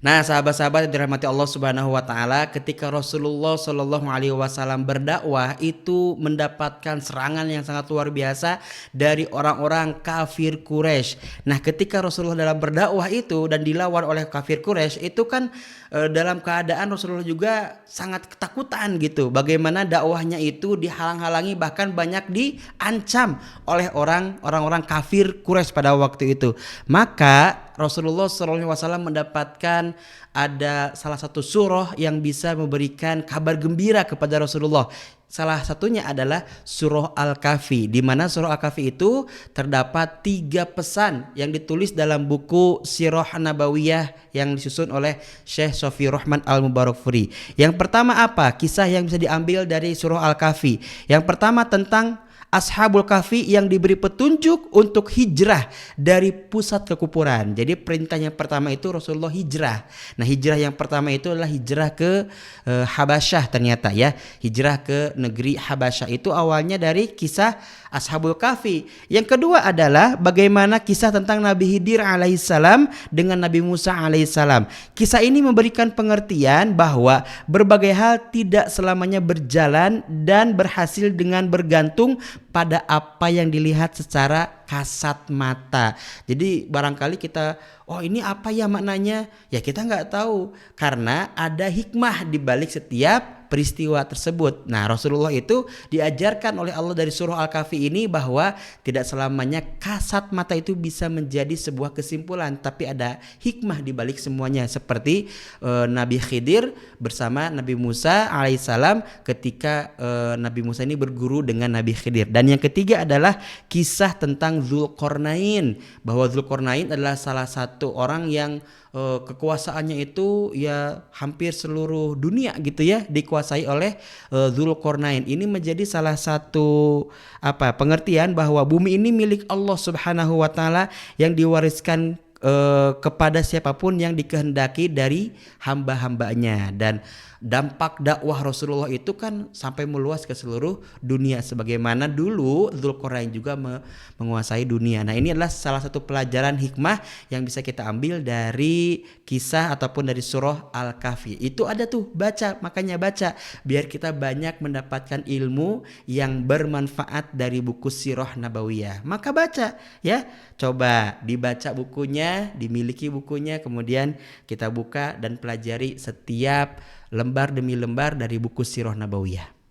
Nah, sahabat-sahabat yang dirahmati Allah Subhanahu wa taala, ketika Rasulullah Shallallahu alaihi wasallam berdakwah itu mendapatkan serangan yang sangat luar biasa dari orang-orang kafir Quraisy. Nah, ketika Rasulullah dalam berdakwah itu dan dilawan oleh kafir Quraisy itu kan dalam keadaan Rasulullah juga sangat ketakutan gitu. Bagaimana dakwahnya itu dihalang-halangi, bahkan banyak diancam oleh orang-orang kafir Quraisy pada waktu itu. Maka Rasulullah SAW mendapatkan ada salah satu surah yang bisa memberikan kabar gembira kepada Rasulullah. Salah satunya adalah surah Al-Kahfi, di mana surah Al-Kahfi itu terdapat 3 pesan yang ditulis dalam buku Sirah Nabawiyah yang disusun oleh Syekh Sofi Rahman Al-Mubarakfuri. Yang pertama apa? Kisah yang bisa diambil dari surah Al-Kahfi. Yang pertama tentang Ashabul Kahfi yang diberi petunjuk untuk hijrah dari pusat kekufuran. Jadi perintah yang pertama itu Rasulullah hijrah. Nah, hijrah yang pertama itu adalah hijrah ke Habasyah ternyata ya. Hijrah ke negeri Habasyah itu awalnya dari kisah Ashabul Kahfi. Yang kedua adalah bagaimana kisah tentang Nabi Khidir alaihissalam dengan Nabi Musa alaihissalam. Kisah ini memberikan pengertian bahwa berbagai hal tidak selamanya berjalan dan berhasil dengan bergantung pada apa yang dilihat secara kasat mata. Jadi barangkali kita, oh ini apa ya maknanya? Ya kita nggak tahu karena ada hikmah di balik setiap peristiwa tersebut. Nah, Rasulullah itu diajarkan oleh Allah dari surah Al-Kahfi ini bahwa tidak selamanya kasat mata itu bisa menjadi sebuah kesimpulan, tapi ada hikmah di balik semuanya. Seperti Nabi Khidir bersama Nabi Musa alaihissalam ketika Nabi Musa ini berguru dengan Nabi Khidir. Dan yang ketiga adalah kisah tentang Dzulqarnain, bahwa Dzulqarnain adalah salah satu orang yang kekuasaannya itu ya hampir seluruh dunia gitu ya dikuasai oleh Dzulqarnain. Ini menjadi salah satu pengertian bahwa bumi ini milik Allah Subhanahu wa taala yang diwariskan kepada siapapun yang dikehendaki dari hamba-hambanya. Dan dampak dakwah Rasulullah itu kan sampai meluas ke seluruh dunia sebagaimana dulu Dzulqarnain juga menguasai dunia. Nah, ini adalah salah satu pelajaran hikmah yang bisa kita ambil dari kisah ataupun dari surah Al-Kahfi. Itu ada tuh, baca, makanya baca biar kita banyak mendapatkan ilmu yang bermanfaat dari buku Sirah Nabawiyah. Maka baca ya, coba dibaca bukunya, dimiliki bukunya, kemudian kita buka dan pelajari setiap lembar demi lembar dari buku Sirah Nabawiyah.